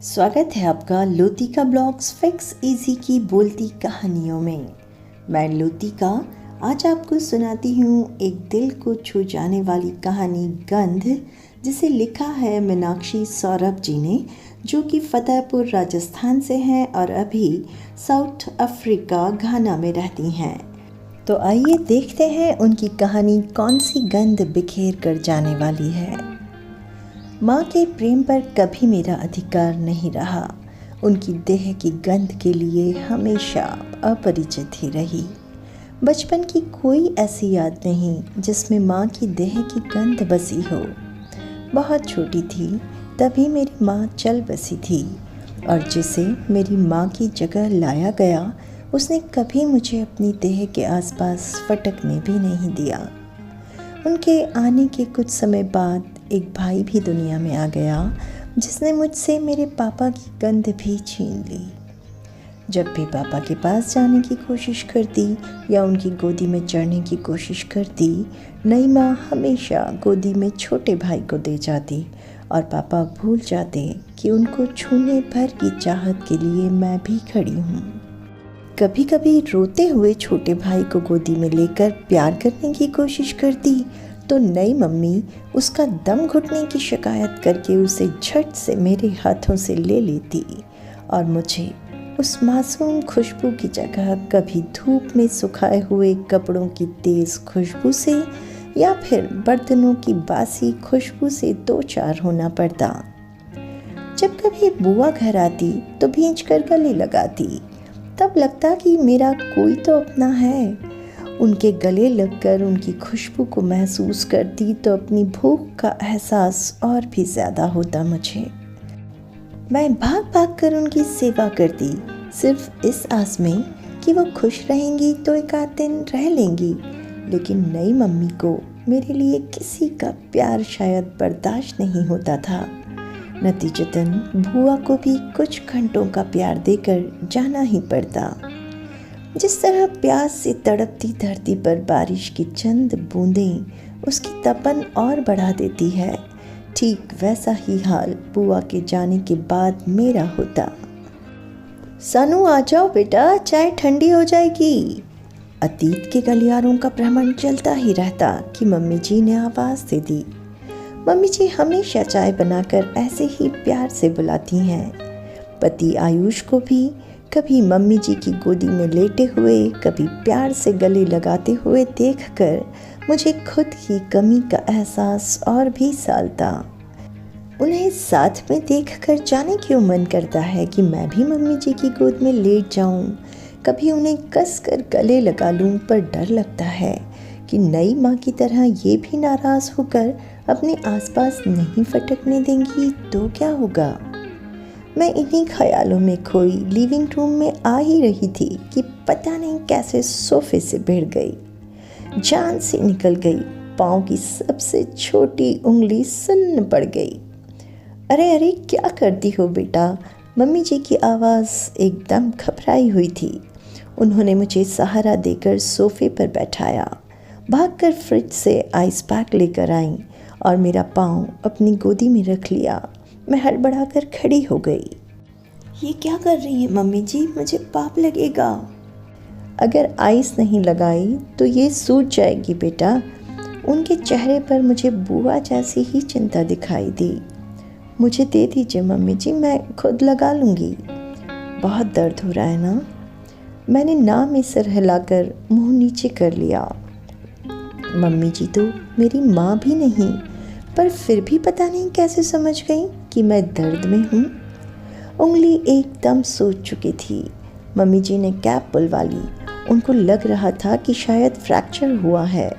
स्वागत है आपका लोतिका ब्लॉग्स फिक्स इजी की बोलती कहानियों में। मैं लोतिका आज आपको सुनाती हूँ एक दिल को छू जाने वाली कहानी गंध, जिसे लिखा है मीनाक्षी सौरभ जी ने, जो कि फतेहपुर राजस्थान से हैं और अभी साउथ अफ्रीका घाना में रहती हैं। तो आइए देखते हैं उनकी कहानी कौन सी गंध बिखेर कर जाने वाली है। माँ के प्रेम पर कभी मेरा अधिकार नहीं रहा। उनकी देह की गंध के लिए हमेशा अपरिचित ही रही। बचपन की कोई ऐसी याद नहीं जिसमें माँ की देह की गंध बसी हो। बहुत छोटी थी तभी मेरी माँ चल बसी थी और जिसे मेरी माँ की जगह लाया गया उसने कभी मुझे अपनी देह के आसपास फटकने भी नहीं दिया। उनके आने के कुछ समय बाद एक भाई भी दुनिया में आ गया जिसने मुझसे मेरे पापा की गंध भी छीन ली। जब भी पापा के पास जाने की कोशिश करती या उनकी गोदी में चढ़ने की कोशिश करती, नई माँ हमेशा गोदी में छोटे भाई को दे जाती और पापा भूल जाते कि उनको छूने भर की चाहत के लिए मैं भी खड़ी हूँ। कभी कभी रोते हुए छोटे भाई को गोदी में लेकर प्यार करने की कोशिश करती तो नई मम्मी उसका दम घुटने की शिकायत करके उसे झट से मेरे हाथों से ले लेती और मुझे उस मासूम खुशबू की जगह कभी धूप में सुखाए हुए कपड़ों की तेज़ खुशबू से या फिर बर्तनों की बासी खुशबू से दो चार होना पड़ता। जब कभी बुआ घर आती तो भींच कर गले लगाती, तब लगता कि मेरा कोई तो अपना है। उनके गले लगकर उनकी खुशबू को महसूस करती तो अपनी भूख का एहसास और भी ज़्यादा होता मुझे। मैं भाग भाग कर उनकी सेवा करती, सिर्फ इस आस में कि वो खुश रहेंगी तो एक आध दिन रह लेंगी। लेकिन नई मम्मी को मेरे लिए किसी का प्यार शायद बर्दाश्त नहीं होता था। नतीजतन बुआ को भी कुछ घंटों का प्यार देकर जाना ही पड़ता। जिस तरह प्यास से तड़पती धरती पर बारिश की चंद बूंदें उसकी तपन और बढ़ा देती है, ठीक वैसा ही हाल बुआ के जाने के बाद मेरा होता। सानू आ जाओ बेटा, चाय ठंडी हो जाएगी। अतीत के गलियारों का भ्रमण चलता ही रहता कि मम्मी जी ने आवाज़ दे दी। मम्मी जी हमेशा चाय बनाकर ऐसे ही प्यार से बुलाती हैं। पति आयुष को भी कभी मम्मी जी की गोदी में लेटे हुए, कभी प्यार से गले लगाते हुए देखकर मुझे खुद की कमी का एहसास और भी सालता। उन्हें साथ में देखकर जाने क्यों मन करता है कि मैं भी मम्मी जी की गोद में लेट जाऊं। कभी उन्हें कसकर गले लगा लूं, पर डर लगता है कि नई माँ की तरह ये भी नाराज़ होकर अपने आसपास नहीं फटकने देंगी तो क्या होगा। मैं इन्हीं ख्यालों में खोई लिविंग रूम में आ ही रही थी कि पता नहीं कैसे सोफे से भिड़ गई, जान से निकल गई। पाँव की सबसे छोटी उंगली सुन्न पड़ गई। अरे अरे क्या करती हो बेटा, मम्मी जी की आवाज़ एकदम घबराई हुई थी। उन्होंने मुझे सहारा देकर सोफे पर बैठाया, भागकर फ्रिज से आइस पैक लेकर आई और मेरा पाँव अपनी गोदी में रख लिया। मैं हड़बड़ाकर खड़ी हो गई। ये क्या कर रही है मम्मी जी, मुझे पाप लगेगा। अगर आइस नहीं लगाई तो ये सूज जाएगी बेटा। उनके चेहरे पर मुझे बुआ जैसी ही चिंता दिखाई दी। मुझे दे दीजिए मम्मी जी, मैं खुद लगा लूँगी। बहुत दर्द हो रहा है ना। मैंने ना में सिर हिलाकर मुंह नीचे कर लिया। मम्मी जी तो मेरी माँ भी नहीं, पर फिर भी पता नहीं कैसे समझ गई कि मैं दर्द में हूँ। उंगली एकदम सूज चुकी थी। मम्मी जी ने कैप बुलवा ली। उनको लग रहा था कि शायद फ्रैक्चर हुआ है।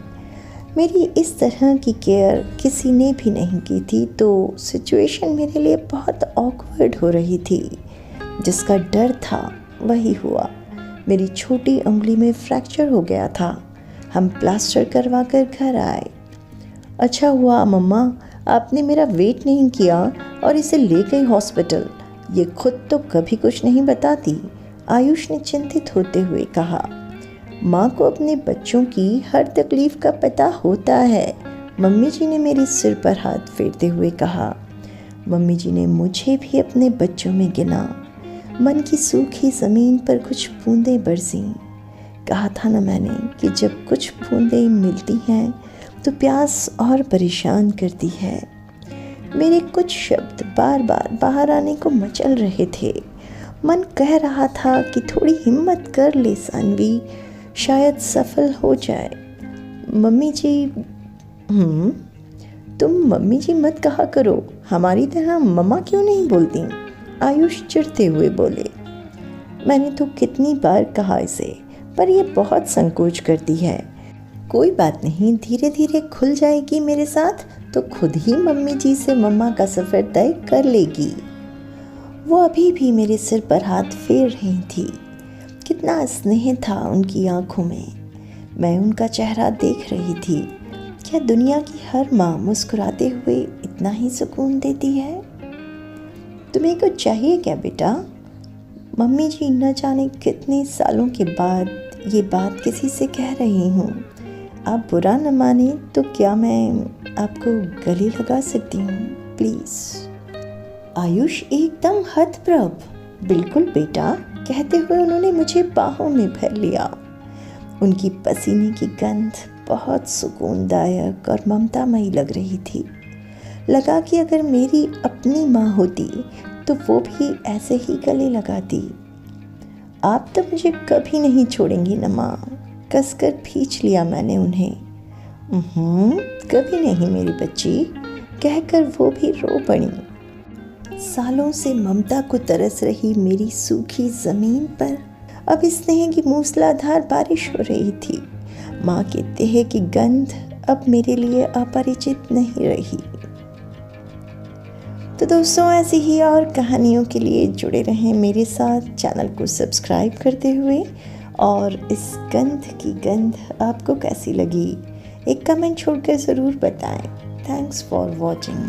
मेरी इस तरह की केयर किसी ने भी नहीं की थी, तो सिचुएशन मेरे लिए बहुत ऑकवर्ड हो रही थी। जिसका डर था वही हुआ। मेरी छोटी उंगली में फ्रैक्चर हो गया था। हम प्लास्टर करवा कर घर आए। अच्छा हुआ मम्मा आपने मेरा वेट नहीं किया और इसे ले गई हॉस्पिटल। ये खुद तो कभी कुछ नहीं बताती, आयुष ने चिंतित होते हुए कहा। माँ को अपने बच्चों की हर तकलीफ़ का पता होता है, मम्मी जी ने मेरे सिर पर हाथ फेरते हुए कहा। मम्मी जी ने मुझे भी अपने बच्चों में गिना। मन की सूखी ज़मीन पर कुछ बूंदें बरसीं। कहा था ना मैंने कि जब कुछ बूंदें मिलती हैं तो प्यास और परेशान करती है। मेरे कुछ शब्द बार बार बाहर आने को मचल रहे थे। मन कह रहा था कि थोड़ी हिम्मत कर ले सानवी, शायद सफल हो जाए। मम्मी जी तुम मम्मी जी मत कहा करो, हमारी तरह मम्मा क्यों नहीं बोलती? आयुष चिढ़ते हुए बोले। मैंने तो कितनी बार कहा इसे, पर यह बहुत संकोच करती है। कोई बात नहीं, धीरे धीरे खुल जाएगी मेरे साथ तो खुद ही मम्मी जी से मम्मा का सफ़र तय कर लेगी। वो अभी भी मेरे सिर पर हाथ फेर रही थी। कितना स्नेह था उनकी आंखों में। मैं उनका चेहरा देख रही थी। क्या दुनिया की हर माँ मुस्कुराते हुए इतना ही सुकून देती है? तुम्हें कुछ चाहिए क्या बेटा? मम्मी जी न जाने कितने सालों के बाद ये बात किसी से कह रही हूँ। आप बुरा न माने तो क्या मैं आपको गले लगा सकती हूँ प्लीज़? आयुष एकदम हतप्रभ। बिल्कुल बेटा, कहते हुए उन्होंने मुझे बाहों में भर लिया। उनकी पसीने की गंध बहुत सुकूनदायक और ममतामयी लग रही थी। लगा कि अगर मेरी अपनी माँ होती तो वो भी ऐसे ही गले लगाती। आप तो मुझे कभी नहीं छोड़ेंगी ना माँ, कसकर खींच लिया मैंने उन्हें। कभी नहीं मेरी बच्ची, कहकर वो भी रो पड़ी। सालों से ममता को तरस रही मेरी सूखी ज़मीन पर अब स्नेह की मूसलाधार बारिश हो रही थी। माँ के देह की गंध अब मेरे लिए अपरिचित नहीं रही। तो दोस्तों, ऐसी ही और कहानियों के लिए जुड़े रहें मेरे साथ, चैनल को सब्सक्राइब करते हुए। और इस गंध की गंध आपको कैसी लगी, एक कमेंट छोड़कर ज़रूर बताएं। Thanks for watching.